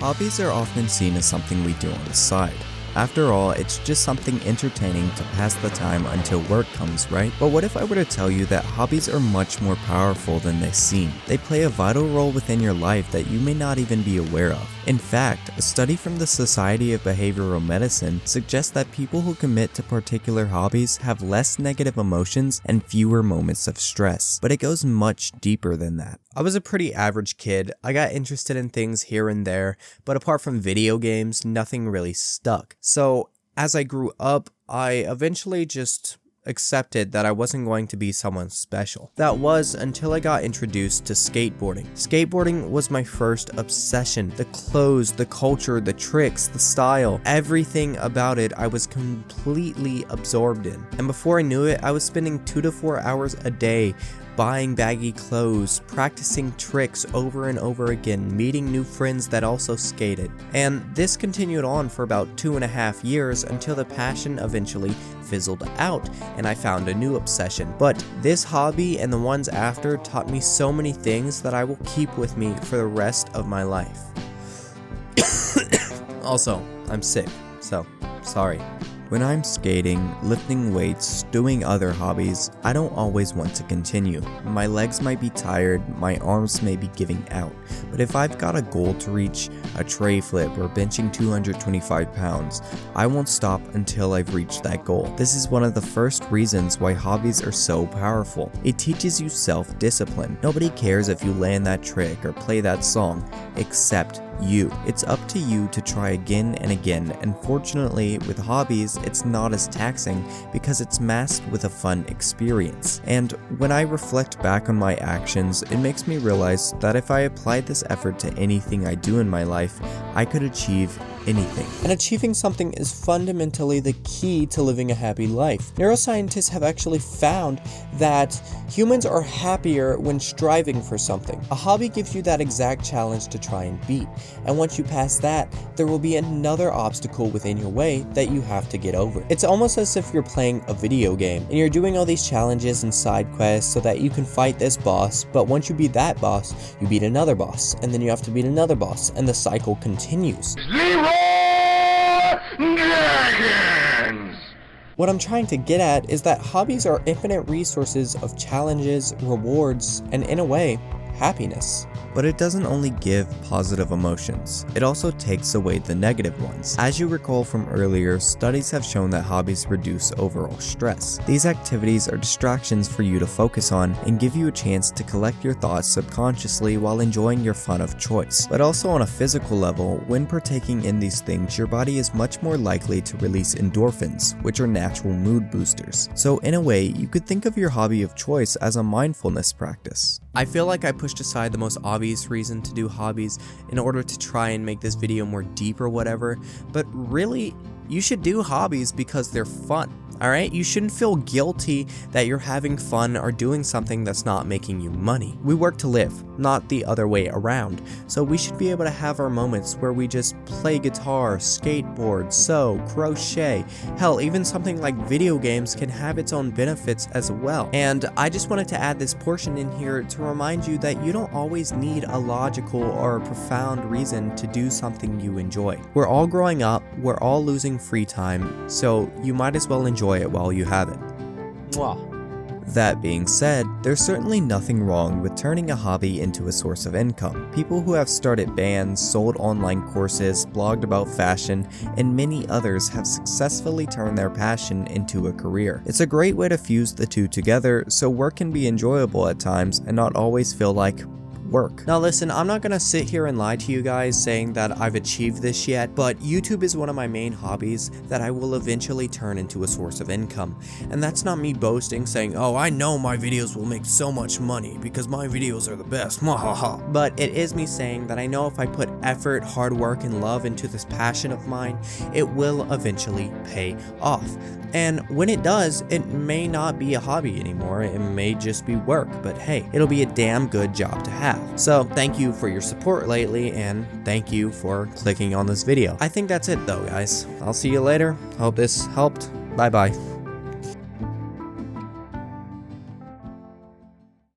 Hobbies are often seen as something we do on the side. After all, it's just something entertaining to pass the time until work comes, right? But what if I were to tell you that hobbies are much more powerful than they seem? They play a vital role within your life that you may not even be aware of. In fact, a study from the Society of Behavioral Medicine suggests that people who commit to particular hobbies have less negative emotions and fewer moments of stress. But it goes much deeper than that. I was a pretty average kid. I got interested in things here and there, but apart from video games, nothing really stuck. So as I grew up, I eventually just accepted that I wasn't going to be someone special. That was until I got introduced to skateboarding. Skateboarding was my first obsession. The clothes, the culture, the tricks, the style, everything about it I was completely absorbed in. And before I knew it, I was spending 2 to 4 hours a day buying baggy clothes, practicing tricks over and over again, meeting new friends that also skated. And this continued on for about 2.5 years until the passion eventually fizzled out and I found a new obsession. But this hobby and the ones after taught me so many things that I will keep with me for the rest of my life. Also, I'm sick, so sorry. When I'm skating, lifting weights, doing other hobbies, I don't always want to continue. My legs might be tired, my arms may be giving out, but if I've got a goal to reach, a tray flip or benching 225 pounds, I won't stop until I've reached that goal. This is one of the first reasons why hobbies are so powerful. It teaches you self-discipline. Nobody cares if you land that trick or play that song, except you. It's up to you to try again and again, and fortunately with hobbies it's not as taxing because it's masked with a fun experience. And when I reflect back on my actions, it makes me realize that if I applied this effort to anything I do in my life, I could achieve anything. And achieving something is fundamentally the key to living a happy life. Neuroscientists have actually found that humans are happier when striving for something. A hobby gives you that exact challenge to try and beat, and once you pass that, there will be another obstacle within your way that you have to get over. It's almost as if you're playing a video game and you're doing all these challenges and side quests so that you can fight this boss, but once you beat that boss, you beat another boss, and then you have to beat another boss, and the cycle continues. Dragons! What I'm trying to get at is that hobbies are infinite resources of challenges, rewards, and in a way, happiness. But it doesn't only give positive emotions, it also takes away the negative ones. As you recall from earlier, studies have shown that hobbies reduce overall stress. These activities are distractions for you to focus on and give you a chance to collect your thoughts subconsciously while enjoying your fun of choice. But also on a physical level, when partaking in these things, your body is much more likely to release endorphins, which are natural mood boosters. So in a way, you could think of your hobby of choice as a mindfulness practice. I feel like I pushed aside the most obvious reason to do hobbies in order to try and make this video more deep or whatever, but really, you should do hobbies because they're fun. Alright, you shouldn't feel guilty that you're having fun or doing something that's not making you money. We work to live, not the other way around. So we should be able to have our moments where we just play guitar, skateboard, sew, crochet. Hell, even something like video games can have its own benefits as well. And I just wanted to add this portion in here to remind you that you don't always need a logical or profound reason to do something you enjoy. We're all growing up, we're all losing free time, so you might as well enjoy it while you have it. Mwah. That being said, there's certainly nothing wrong with turning a hobby into a source of income. People who have started bands, sold online courses, blogged about fashion, and many others have successfully turned their passion into a career. It's a great way to fuse the two together so work can be enjoyable at times and not always feel like work. Now listen, I'm not gonna sit here and lie to you guys saying that I've achieved this yet, but YouTube is one of my main hobbies that I will eventually turn into a source of income. And that's not me boasting saying, oh, I know my videos will make so much money because my videos are the best, mwahaha. But it is me saying that I know if I put effort, hard work, and love into this passion of mine, it will eventually pay off. And when it does, it may not be a hobby anymore, it may just be work, but hey, it'll be a damn good job to have. So thank you for your support lately, and thank you for clicking on this video. I think that's it though, guys. I'll see you later. Hope this helped. Bye bye.